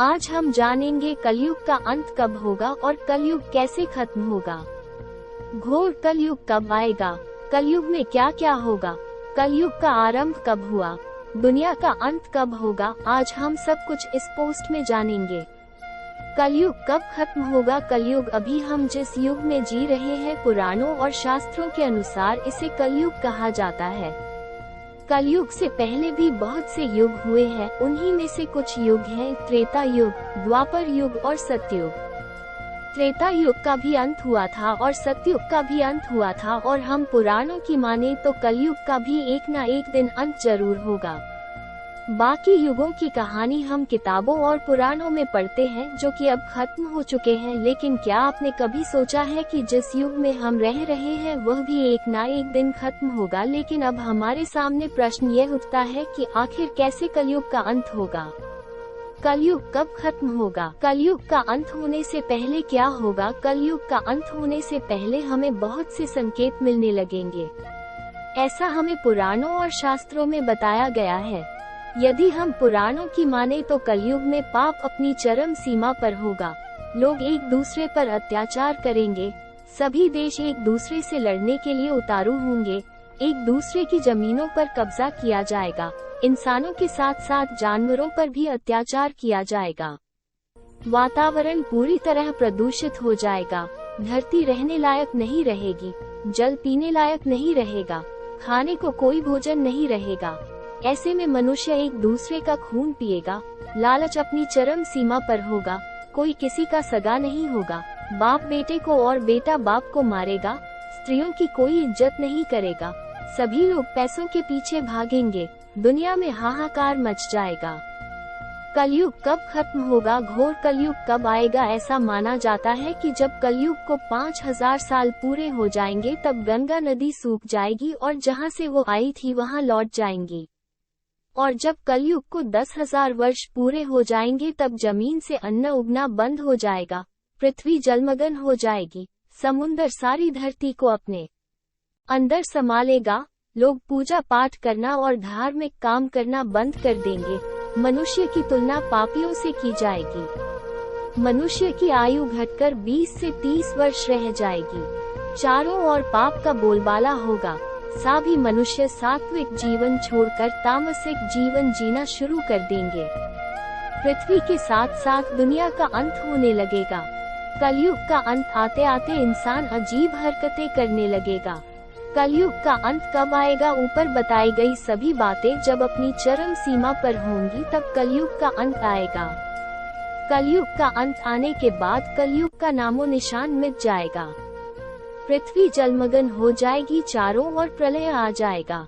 आज हम जानेंगे कलयुग का अंत कब होगा और कलयुग कैसे खत्म होगा। घोर कलयुग कब आएगा, कलयुग में क्या क्या होगा, कलयुग का आरंभ कब हुआ, दुनिया का अंत कब होगा, आज हम सब कुछ इस पोस्ट में जानेंगे। कलयुग कब खत्म होगा। कलयुग अभी हम जिस युग में जी रहे हैं, पुराणों और शास्त्रों के अनुसार इसे कलयुग कहा जाता है। कलयुग से पहले भी बहुत से युग हुए हैं, उन्हीं में से कुछ युग हैं त्रेता युग, द्वापर युग और सतयुग। त्रेता युग का भी अंत हुआ था और सतयुग का भी अंत हुआ था, और हम पुराणों की माने तो कलयुग का भी एक न एक दिन अंत जरूर होगा। बाकी युगों की कहानी हम किताबों और पुराणों में पढ़ते हैं जो कि अब खत्म हो चुके हैं, लेकिन क्या आपने कभी सोचा है कि जिस युग में हम रह रहे हैं वह भी एक ना एक दिन खत्म होगा। लेकिन अब हमारे सामने प्रश्न यह उठता है कि आखिर कैसे कलयुग का अंत होगा, कलयुग कब खत्म होगा, कलयुग का अंत होने से पहले क्या होगा। कलयुग का अंत होने से पहले हमें बहुत से संकेत मिलने लगेंगे, ऐसा हमें पुराणों और शास्त्रों में बताया गया है। यदि हम पुराणों की माने तो कलयुग में पाप अपनी चरम सीमा पर होगा। लोग एक दूसरे पर अत्याचार करेंगे, सभी देश एक दूसरे से लड़ने के लिए उतारू होंगे, एक दूसरे की जमीनों पर कब्जा किया जाएगा, इंसानों के साथ साथ जानवरों पर भी अत्याचार किया जाएगा। वातावरण पूरी तरह प्रदूषित हो जाएगा, धरती रहने लायक नहीं रहेगी, जल पीने लायक नहीं रहेगा, खाने को कोई भोजन नहीं रहेगा। ऐसे में मनुष्य एक दूसरे का खून पिएगा, लालच अपनी चरम सीमा पर होगा, कोई किसी का सगा नहीं होगा, बाप बेटे को और बेटा बाप को मारेगा, स्त्रियों की कोई इज्जत नहीं करेगा, सभी लोग पैसों के पीछे भागेंगे, दुनिया में हाहाकार मच जाएगा। कलयुग कब खत्म होगा, घोर कलयुग कब आएगा। ऐसा माना जाता है कि जब कलयुग को 5000 साल पूरे हो जाएंगे तब गंगा नदी सूख जाएगी और जहां से वो आई थी वहां लौट जाएंगी। और जब कलयुग को 10,000 वर्ष पूरे हो जाएंगे तब जमीन से अन्न उगना बंद हो जाएगा, पृथ्वी जलमग्न हो जाएगी, समुद्र सारी धरती को अपने अंदर संभालेगा, लोग पूजा पाठ करना और धार्मिक काम करना बंद कर देंगे, मनुष्य की तुलना पापियों से की जाएगी, मनुष्य की आयु घटकर 20 से 30 वर्ष रह जाएगी, चारों ओर पाप का बोलबाला होगा, सभी मनुष्य सात्विक जीवन छोड़कर तामसिक जीवन जीना शुरू कर देंगे। पृथ्वी के साथ साथ दुनिया का अंत होने लगेगा। कलयुग का अंत आते आते इंसान अजीब हरकतें करने लगेगा। कलयुग का अंत कब आएगा, ऊपर बताई गई सभी बातें जब अपनी चरम सीमा पर होंगी तब कलयुग का अंत आएगा। कलयुग का अंत आने के बाद कलयुग का नामो निशान मिट जाएगा, पृथ्वी जलमग्न हो जाएगी, चारों ओर प्रलय आ जाएगा।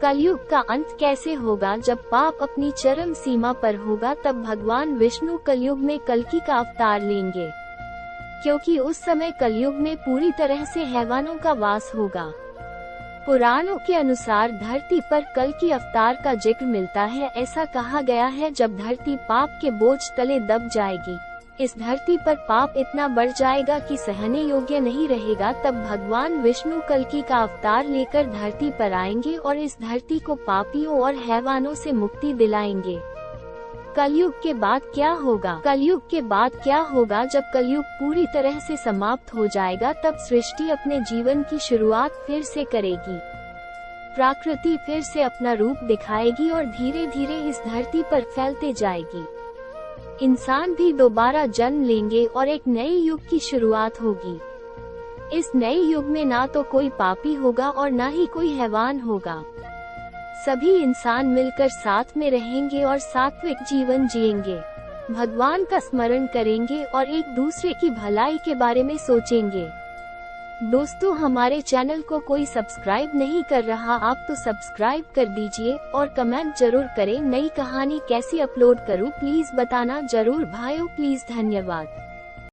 कलयुग का अंत कैसे होगा, जब पाप अपनी चरम सीमा पर होगा तब भगवान विष्णु कलयुग में कल्कि का अवतार लेंगे, क्योंकि उस समय कलयुग में पूरी तरह से हैवानों का वास होगा। पुराणों के अनुसार धरती पर कल्कि अवतार का जिक्र मिलता है। ऐसा कहा गया है जब धरती पाप के बोझ तले दब जाएगी, इस धरती पर पाप इतना बढ़ जाएगा कि सहने योग्य नहीं रहेगा, तब भगवान विष्णु कल्कि का अवतार लेकर धरती पर आएंगे और इस धरती को पापियों और हैवानों से मुक्ति दिलाएंगे। कलयुग के बाद क्या होगा, कलयुग के बाद क्या होगा, जब कलयुग पूरी तरह से समाप्त हो जाएगा तब सृष्टि अपने जीवन की शुरुआत फिर से करेगी, प्रकृति फिर से अपना रूप दिखाएगी और धीरे धीरे इस धरती पर फैलते जाएगी। इंसान भी दोबारा जन्म लेंगे और एक नए युग की शुरुआत होगी। इस नए युग में ना तो कोई पापी होगा और ना ही कोई हैवान होगा, सभी इंसान मिलकर साथ में रहेंगे और सात्विक जीवन जिएंगे, भगवान का स्मरण करेंगे और एक दूसरे की भलाई के बारे में सोचेंगे। दोस्तों, हमारे चैनल को कोई सब्सक्राइब नहीं कर रहा, आप तो सब्सक्राइब कर दीजिए और कमेंट जरूर करें नई कहानी कैसी अपलोड करूं, प्लीज बताना जरूर भाइयों, प्लीज। धन्यवाद।